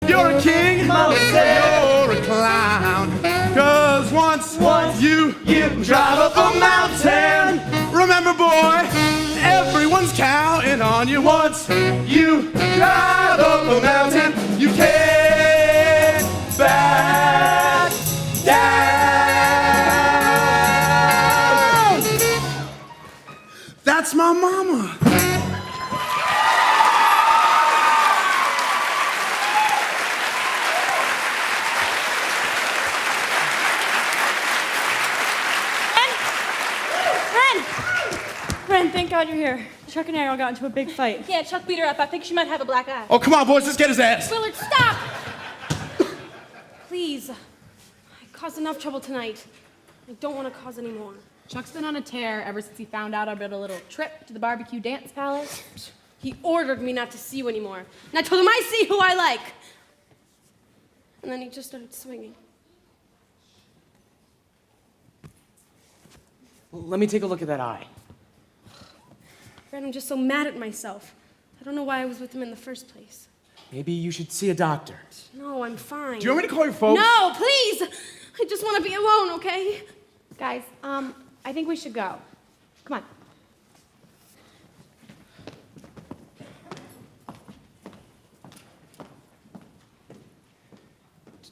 You're a king, Mama said. You're a clown. 'Cause once you drive up a mountain, remember, boy, everyone's counting on you. Once you drive up a mountain, you can't back down. That's my mama. Ren, thank God you're here. Chuck and Ariel got into a big fight. Yeah, Chuck beat her up. I think she might have a black eye. Oh, come on, boys, let's get his ass. Willard, stop! Please. I caused enough trouble tonight. I don't want to cause any more. Chuck's been on a tear ever since he found out about a little trip to the barbecue dance palace. He ordered me not to see you anymore. And I told him I see who I like. And then he just started swinging. Well, let me take a look at that eye. Ren, I'm just so mad at myself. I don't know why I was with him in the first place. Maybe you should see a doctor. No, I'm fine. Do you want me to call your folks? No, please! I just want to be alone, okay? Guys, I think we should go. Come on.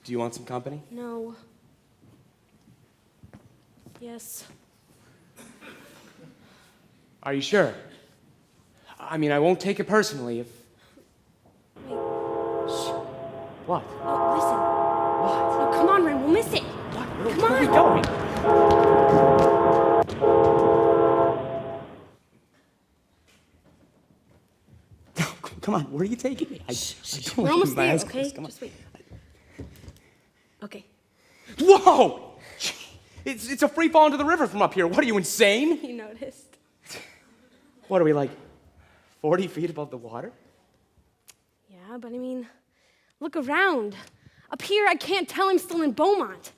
Do you want some company? No. Yes. Are you sure? I mean, I won't take it personally if... Wait. Shh. What? No, listen. What? No, come on, Ren. We'll miss it. What? Come Where are we on. going? No, come on. Where are you taking me? I don't We're want almost to my there, eyes okay? closed. Come on. Just wait. Okay. Whoa! It's a free fall into the river from up here. What, are you insane? You noticed. What are we, like 40 feet above the water? Yeah, but I mean, look around. Up here, I can't tell I'm still in Beaumont.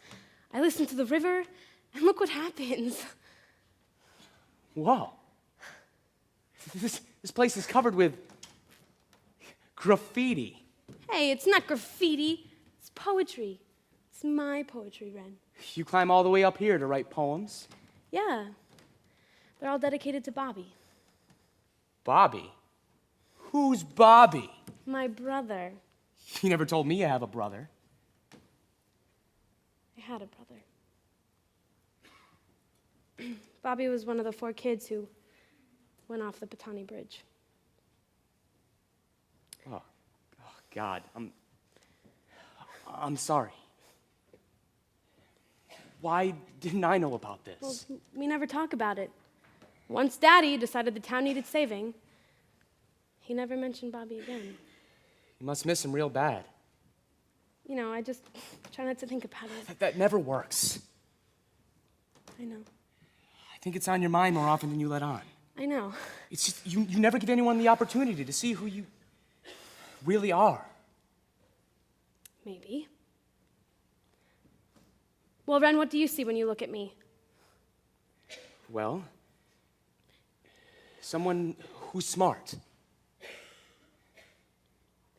I listen to the river, and look what happens. Whoa. This place is covered with graffiti. Hey, it's not graffiti. It's poetry. It's my poetry, Ren. You climb all the way up here to write poems? Yeah. They're all dedicated to Bobby. Bobby? Who's Bobby? My brother. You never told me you have a brother. I had a brother. Bobby was one of the 4 kids who went off the Patani Bridge. Oh God, I'm sorry. Why didn't I know about this? Well, we never talk about it. Once Daddy decided the town needed saving, he never mentioned Bobby again. You must miss him real bad. You know, I just try not to think about it. That never works. I know. I think it's on your mind more often than you let on. I know. It's just, you never give anyone the opportunity to see who you really are. Maybe. Well, Ren, what do you see when you look at me? Well, someone who's smart.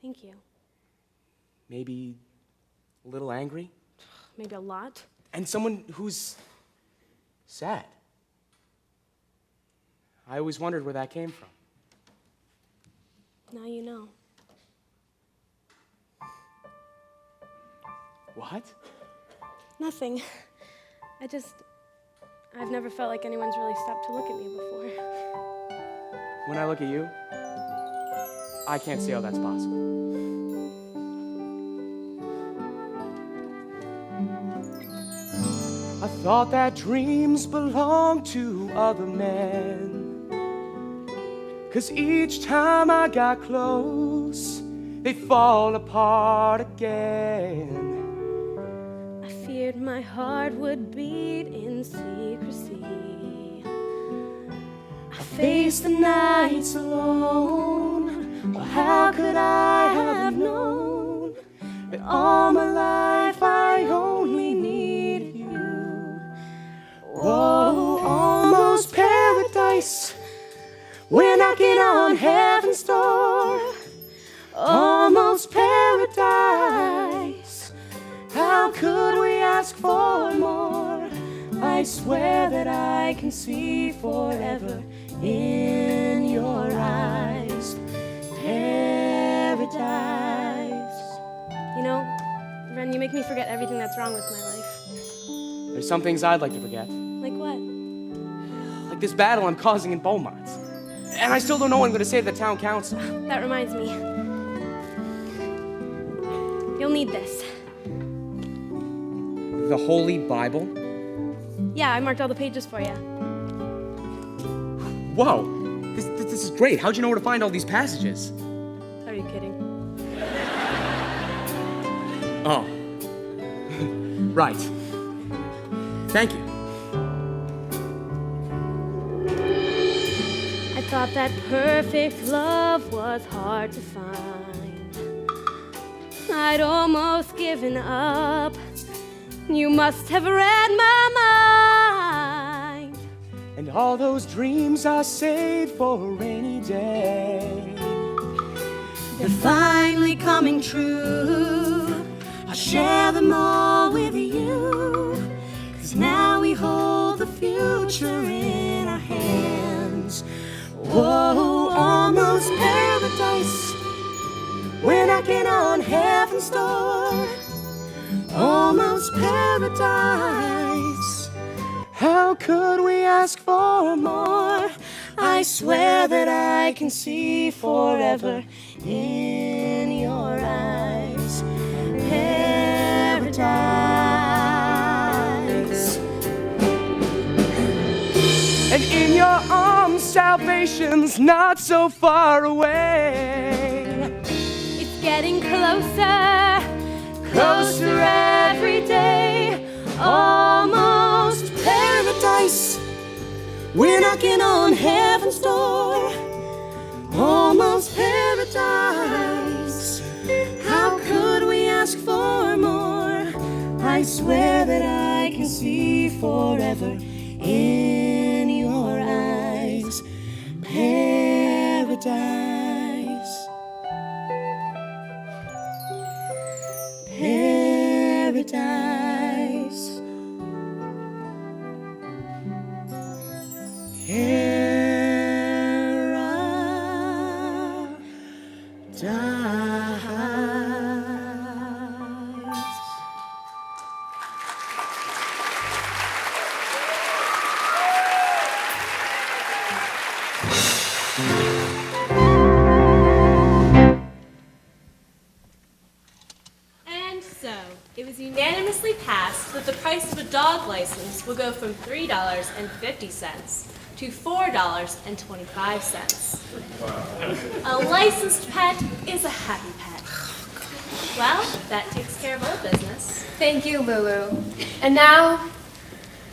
Thank you. Maybe a little angry. Maybe a lot. And someone who's sad. I always wondered where that came from. Now you know. What? Nothing. I've never felt like anyone's really stopped to look at me before. When I look at you, I can't see how that's possible. I thought that dreams belonged to other men. 'Cause each time I got close, they'd fall apart again. I feared my heart would beat in secrecy. I faced the nights alone. Well, how could I have known that all my life I only needed you? Whoa, almost paradise. We're knocking on heaven's door. Almost paradise. swear that I can see forever in your eyes. Paradise. You know, Ren, you make me forget everything that's wrong with my life. There's some things I'd like to forget. Like what? Like this battle I'm causing in Beaumont. And I still don't know what I'm going to say to the town council. That reminds me. You'll need this. The Holy Bible? Yeah, I marked all the pages for you. Whoa, this is great. How'd you know where to find all these passages? Are you kidding? Oh, right. Thank you. I thought that perfect love was hard to find. I'd almost given up. You must have read my mind. And all those dreams I saved for a rainy day. They're finally coming true. I'll share them all with you. 'Cause now we hold the future in our hands. Whoa, almost paradise. We're knocking on heaven's door. Almost paradise. How could we ask for more? I swear that I can see forever in your eyes. Paradise. And in your arms, salvation's not so far away. It's getting closer, closer every day. Almost paradise. We're knocking on heaven's door. Almost paradise. How could we ask for more? I swear that I can see forever in your eyes. Paradise. Paradise. Paradise. And so, it was unanimously passed that the price of a dog license will go from $3.50 to $4.25. A licensed pet is a happy pet. Well, that takes care of old business. Thank you, Lulu. And now,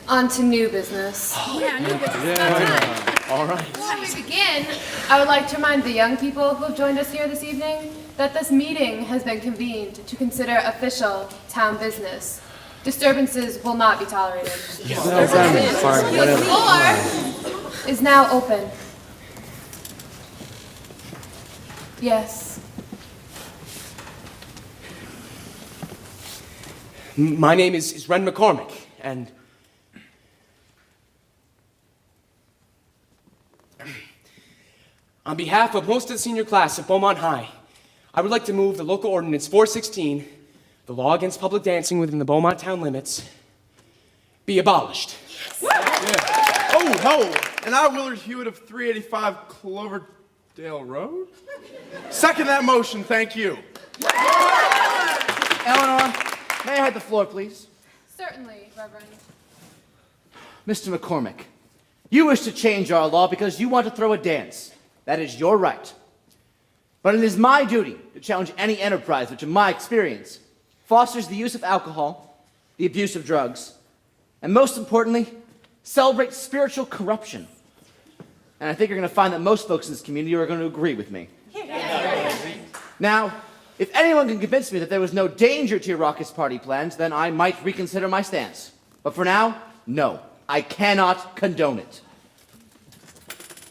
on to new business. Yeah, new business. About time. All right. Before we begin, I would like to remind the young people who have joined us here this evening that this meeting has been convened to consider official town business. Disturbances will not be tolerated. The floor is now open. Yes. My name is Ren McCormick, and on behalf of most of the senior class at Beaumont High, I would like to move the local ordinance 416, the law against public dancing within the Beaumont town limits, be abolished. Oh, ho! And I, Willard Hewitt of 385 Cloverdale Road? Second that motion, thank you. Eleanor, may I have the floor, please? Certainly, Reverend. Mr. McCormick, you wish to change our law because you want to throw a dance. That is your right. But it is my duty to challenge any enterprise which, in my experience, fosters the use of alcohol, the abuse of drugs, and most importantly, celebrates spiritual corruption. And I think you're going to find that most folks in this community are going to agree with me. Now, if anyone can convince me that there was no danger to your raucous party plans, then I might reconsider my stance. But for now, no, I cannot condone it.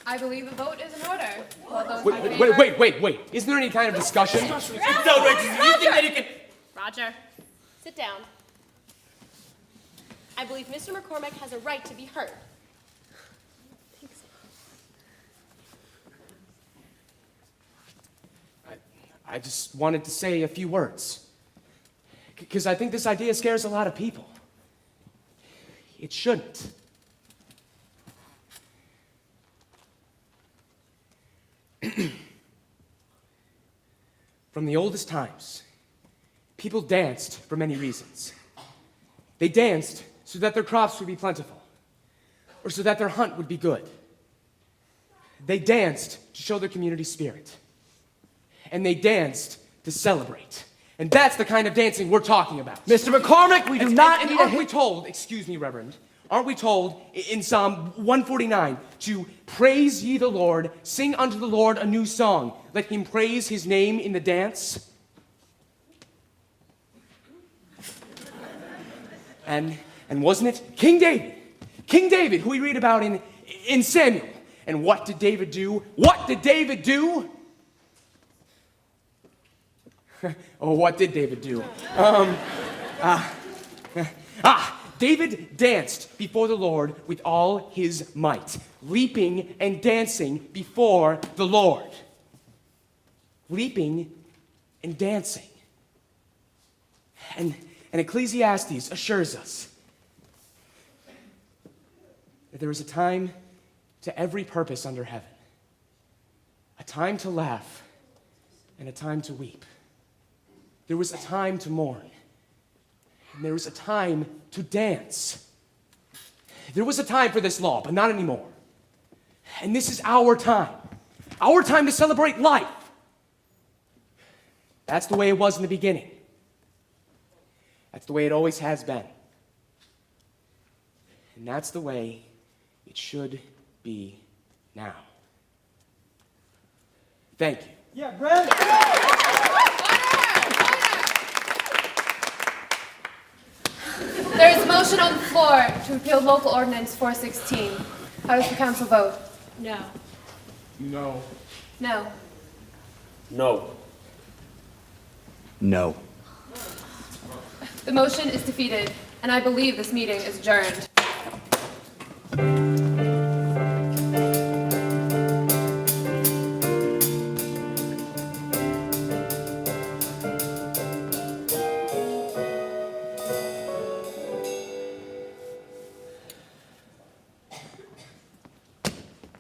I believe the vote is in order. All those in favor- Wait. Isn't there any kind of discussion? Roger, sit down. I believe Mr. McCormick has a right to be heard. I just wanted to say a few words. Because I think this idea scares a lot of people. It shouldn't. From the oldest times, people danced for many reasons. They danced so that their crops would be plentiful, or so that their hunt would be good. They danced to show their community spirit. And they danced to celebrate. And that's the kind of dancing we're talking about. Mr. McCormick, we do not need aren't we told, excuse me, Reverend, aren't we told in Psalm 149 to praise ye the Lord, sing unto the Lord a new song, let him praise his name in the dance? And wasn't it King David, who we read about in Samuel. And what did David do? What did David do? Oh, what did David do? David danced before the Lord with all his might, leaping and dancing before the Lord. Leaping and dancing. And Ecclesiastes assures us that there is a time to every purpose under heaven, a time to laugh and a time to weep. There was a time to mourn, and there was a time to dance. There was a time for this law, but not anymore. And this is our time to celebrate life. That's the way it was in the beginning. That's the way it always has been. And that's the way it should be now. Thank you. Yeah, Brad. There is a motion on the floor to repeal Local Ordinance 416. How does the council vote? No. No. No. No. No. The motion is defeated, and I believe this meeting is adjourned.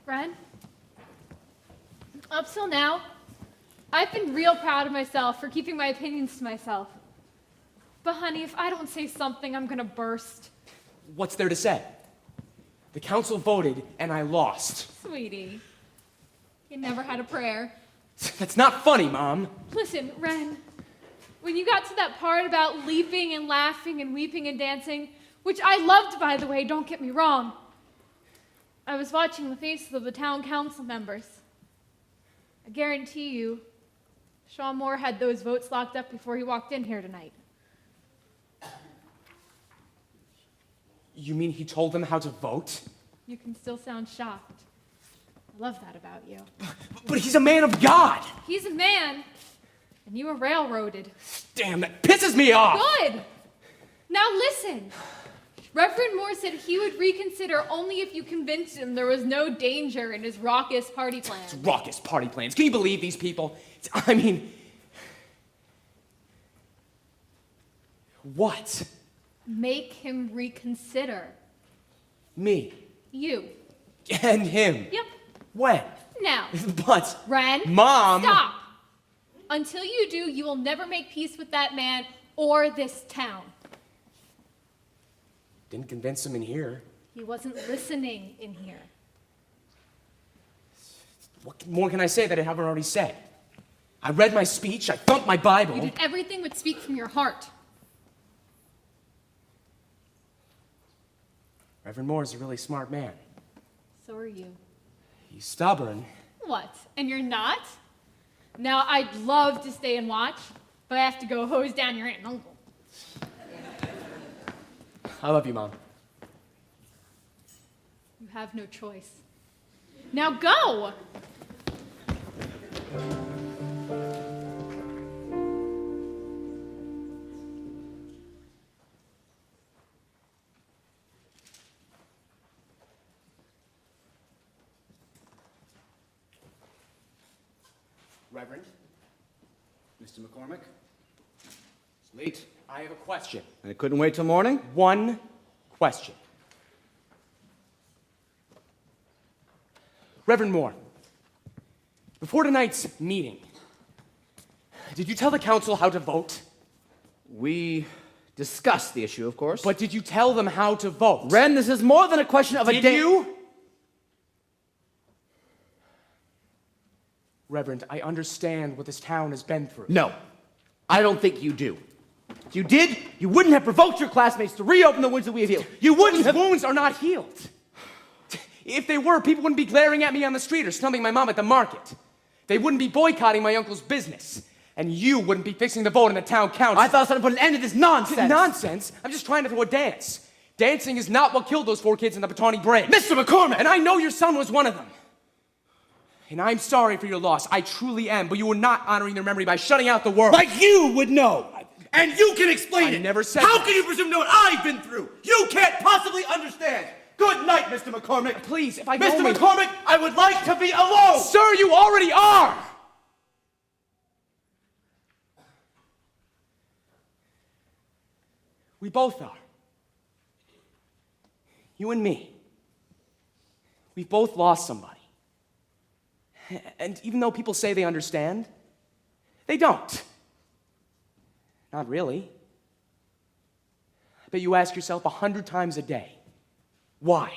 Ren, up till now, I've been real proud of myself for keeping my opinions to myself. But honey, if I don't say something, I'm gonna burst. What's there to say? The council voted and I lost. Sweetie, you never had a prayer. That's not funny, Mom. Listen, Ren, when you got to that part about leaping and laughing and weeping and dancing, which I loved, by the way, don't get me wrong, I was watching the faces of the town council members. I guarantee you, Sean Moore had those votes locked up before he walked in here tonight. You mean he told them how to vote? You can still sound shocked. I love that about you. But he's a man of God! He's a man, and you were railroaded. Damn, that pisses me off! Good! Now listen. Reverend Moore said he would reconsider only if you convinced him there was no danger in his raucous party plans. Raucous party plans. Can you believe these people? I mean... What? Make him reconsider. Me. You. And him. Yep. When? Now. But... Ren. Mom! Stop! Until you do, you will never make peace with that man or this town. Didn't convince him in here. He wasn't listening in here. What more can I say that I haven't already said? I read my speech, I thumped my Bible. You did everything but speak from your heart. Reverend Moore is a really smart man. So are you. He's stubborn. What? And you're not? Now, I'd love to stay and watch, but I have to go hose down your aunt and uncle. I love you, Mom. You have no choice. Now go! Reverend, Mr. McCormick? It's late. I have a question. And it couldn't wait till morning? One question. Reverend Moore, before tonight's meeting, did you tell the council how to vote? We discussed the issue, of course. But did you tell them how to vote? Ren, this is more than a question of a Did day. you? Reverend, I understand what this town has been through. No, I don't think you do. If you did, you wouldn't have provoked your classmates to reopen the wounds that we have healed. You wouldn't These have... wounds are not healed. If they were, people wouldn't be glaring at me on the street or snubbing my mom at the market. They wouldn't be boycotting my uncle's business. And you wouldn't be fixing the vote in the town council. I thought I was trying to put an end to this nonsense. Nonsense? I'm just trying to throw a dance. Dancing is not what killed those 4 kids in the Batani Bridge. Mr. McCormick! And I know your son was one of them. And I'm sorry for your loss. I truly am. But you were not honoring their memory by shutting out the world. Like you would know. And you can explain I it. never said How that. can you presume to know what I've been through? You can't possibly understand. Good night, Mr. McCormick. Please, if I Mr. only... McCormick, I would like to be alone. Sir, you already are! We both are. You and me. We've both lost somebody. And even though people say they understand, they don't. Not really. I bet you ask yourself 100 times a day, why?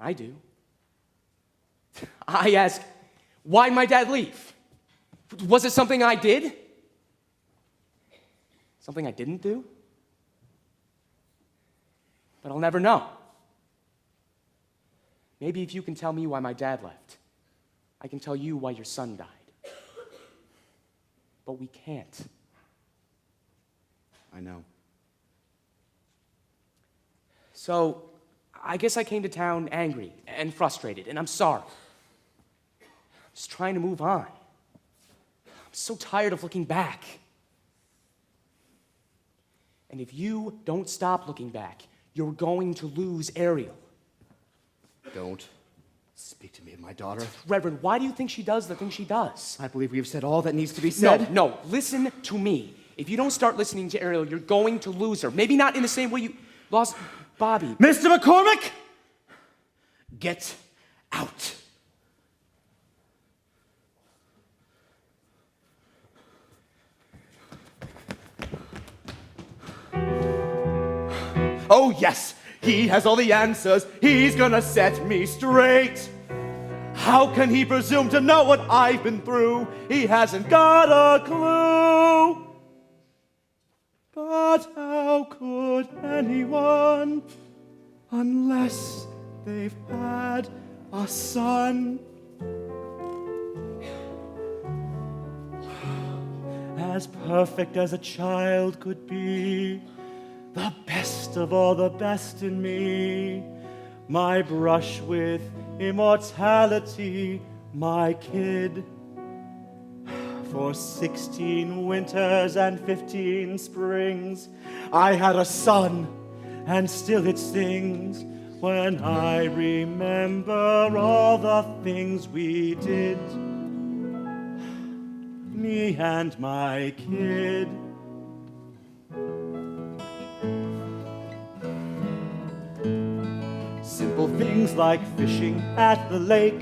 I do. I ask, why'd my dad leave? Was it something I did? Something I didn't do? But I'll never know. Maybe if you can tell me why my dad left, I can tell you why your son died. But we can't. I know. So, I guess I came to town angry and frustrated, and I'm sorry. I'm just trying to move on. I'm so tired of looking back. And if you don't stop looking back, you're going to lose Ariel. Don't speak to me of my daughter. Reverend, why do you think she does the things she does? I believe we have said all that needs to be said. No, listen to me. If you don't start listening to Ariel, you're going to lose her. Maybe not in the same way you lost Bobby. Mr. McCormick, get out. Oh, yes, he has all the answers. He's gonna set me straight. How can he presume to know what I've been through? He hasn't got a clue. But how could anyone, unless they've had a son? As perfect as a child could be, the best of all the best in me, my brush with immortality, my kid. For 16 winters and 15 springs, I had a son, and still it stings when I remember all the things we did, me and my kid. Simple things like fishing at the lake,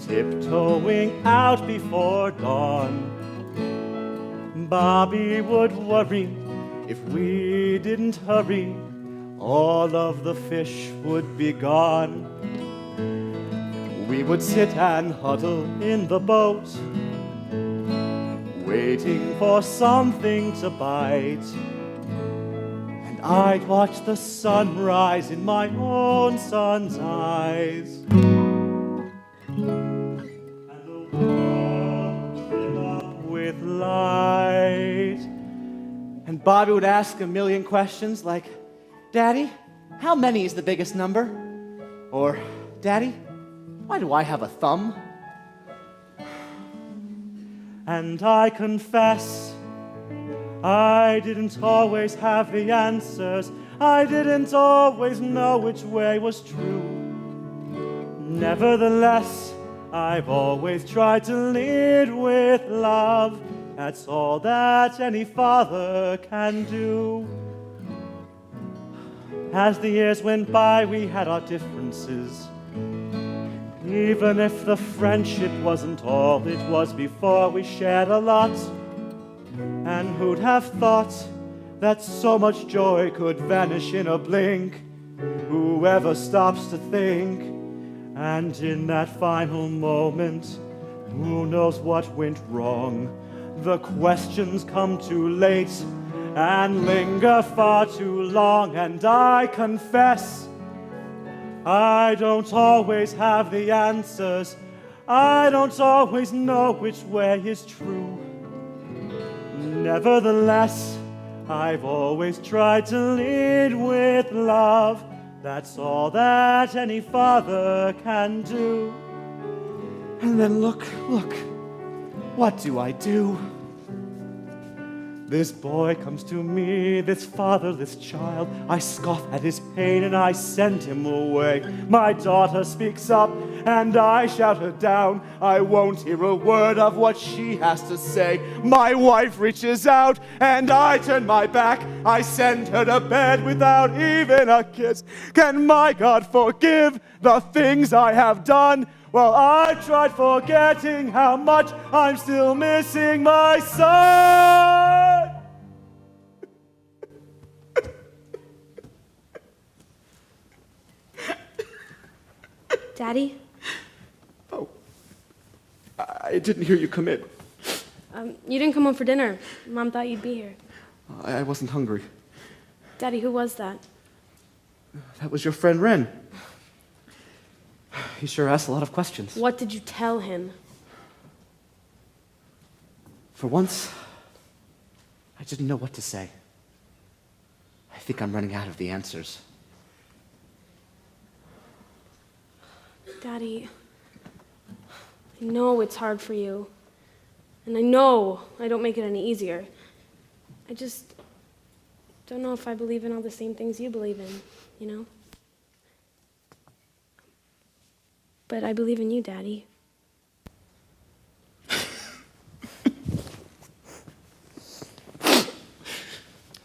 tiptoeing out before dawn. Bobby would worry if we didn't hurry, all of the fish would be gone. We would sit and huddle in the boat, waiting for something to bite. And I'd watch the sun rise in my own son's eyes. With light. And Bobby would ask a million questions like, Daddy, how many is the biggest number? Or, Daddy, why do I have a thumb? And I confess, I didn't always have the answers. I didn't always know which way was true. Nevertheless, I've always tried to lead with love. That's all that any father can do. As the years went by, we had our differences. Even if the friendship wasn't all it was before, we shared a lot. And who'd have thought that so much joy could vanish in a blink? Whoever stops to think? And in that final moment, who knows what went wrong? The questions come too late and linger far too long. And I confess, I don't always have the answers. I don't always know which way is true. Nevertheless, I've always tried to lead with love. That's all that any father can do. And then look, what do I do? This boy comes to me, this fatherless child. I scoff at his pain and I send him away. My daughter speaks up and I shout her down. I won't hear a word of what she has to say. My wife reaches out and I turn my back. I send her to bed without even a kiss. Can my God forgive the things I have done? Well, I tried forgetting how much I'm still missing my son. Daddy? Oh, I didn't hear you come in. You didn't come home for dinner. Mom thought you'd be here. I wasn't hungry. Daddy, who was that? That was your friend Ren. He sure asked a lot of questions. What did you tell him? For once, I didn't know what to say. I think I'm running out of the answers. Daddy, I know it's hard for you. And I know I don't make it any easier. I just don't know if I believe in all the same things you believe in, you know? But I believe in you, Daddy.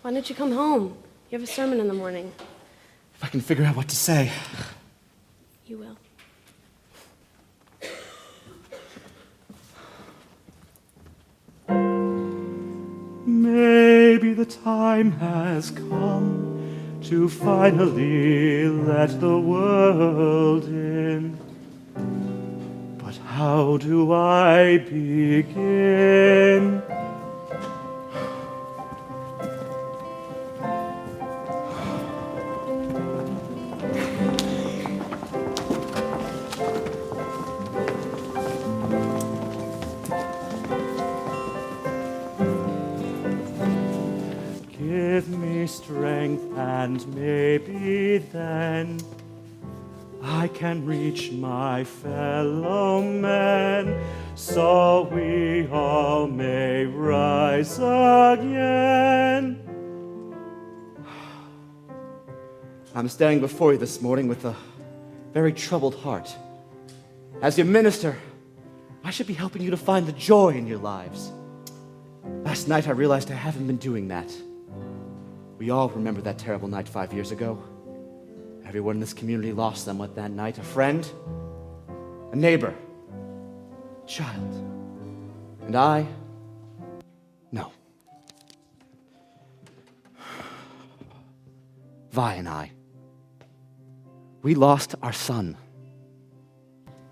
Why don't you come home? You have a sermon in the morning. If I can figure out what to say. You will. Maybe the time has come to finally let the world in. But how do I begin? Give me strength and maybe then I can reach my fellow men, so we all may rise again. I'm standing before you this morning with a very troubled heart. As your minister, I should be helping you to find the joy in your lives. Last night I realized I haven't been doing that. We all remember that terrible night 5 years ago. Everyone in this community lost someone that night. A friend, a neighbor, a child. And I, no. Vi and I, we lost our son.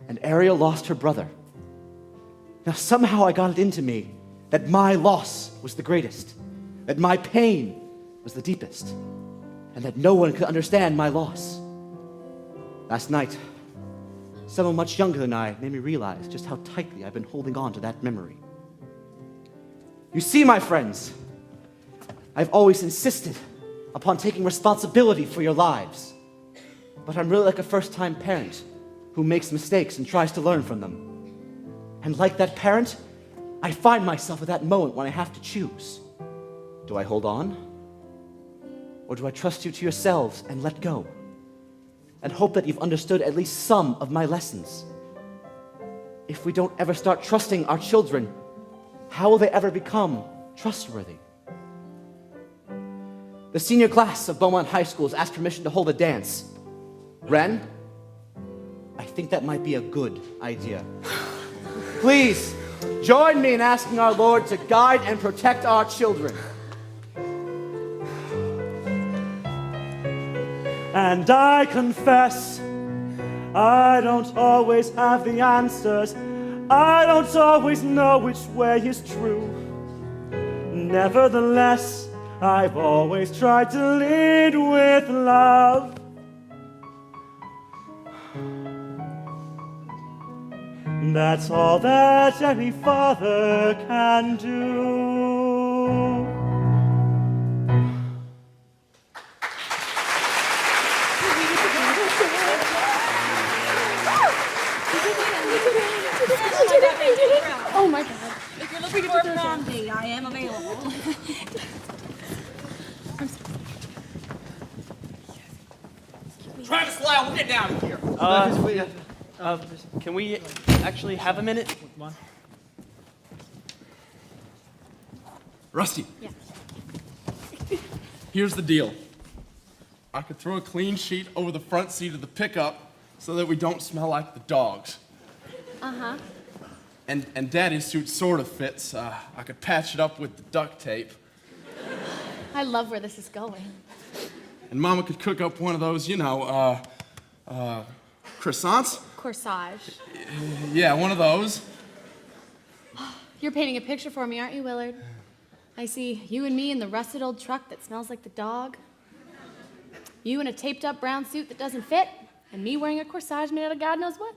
And Ariel lost her brother. Now somehow I got it into me that my loss was the greatest, that my pain was the deepest, and that no one could understand my loss. Last night, someone much younger than I made me realize just how tightly I've been holding on to that memory. You see, my friends, I've always insisted upon taking responsibility for your lives, but I'm really like a first-time parent who makes mistakes and tries to learn from them. And like that parent, I find myself at that moment when I have to choose. Do I hold on? Or do I trust you to yourselves and let go? And hope that you've understood at least some of my lessons? if we don't ever start trusting our children, how will they ever become trustworthy? The senior class of Beaumont High School has asked permission to hold a dance. Ren, I think that might be a good idea. Please, join me in asking our Lord to guide and protect our children. And I confess, I don't always have the answers. I don't always know which way is true. Nevertheless, I've always tried to lead with love. That's all that any father can do. Oh my God. If you're looking for a prom date, I am available. Travis Lyle, get down here. Can we actually have a minute? Rusty. Yeah. Here's the deal. I could throw a clean sheet over the front seat of the pickup so that we don't smell like the dogs. Uh-huh. And Daddy's suit sort of fits. I could patch it up with the duct tape. I love where this is going. And Mama could cook up one of those, croissants? Corsage. Yeah, one of those. You're painting a picture for me, aren't you, Willard? I see you and me in the rusted old truck that smells like the dog. You in a taped up brown suit that doesn't fit, and me wearing a corsage made out of God knows what.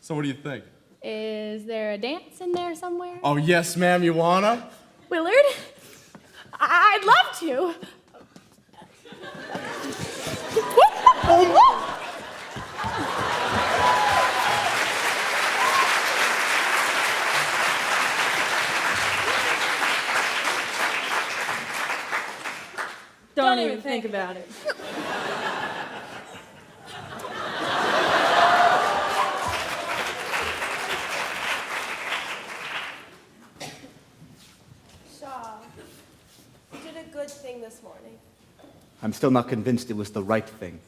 So what do you think? Is there a dance in there somewhere? Oh, yes, ma'am, you wanna? Willard? I'd love to. Don't even think about it. Shaw, you did a good thing this morning. I'm still not convinced it was the right thing.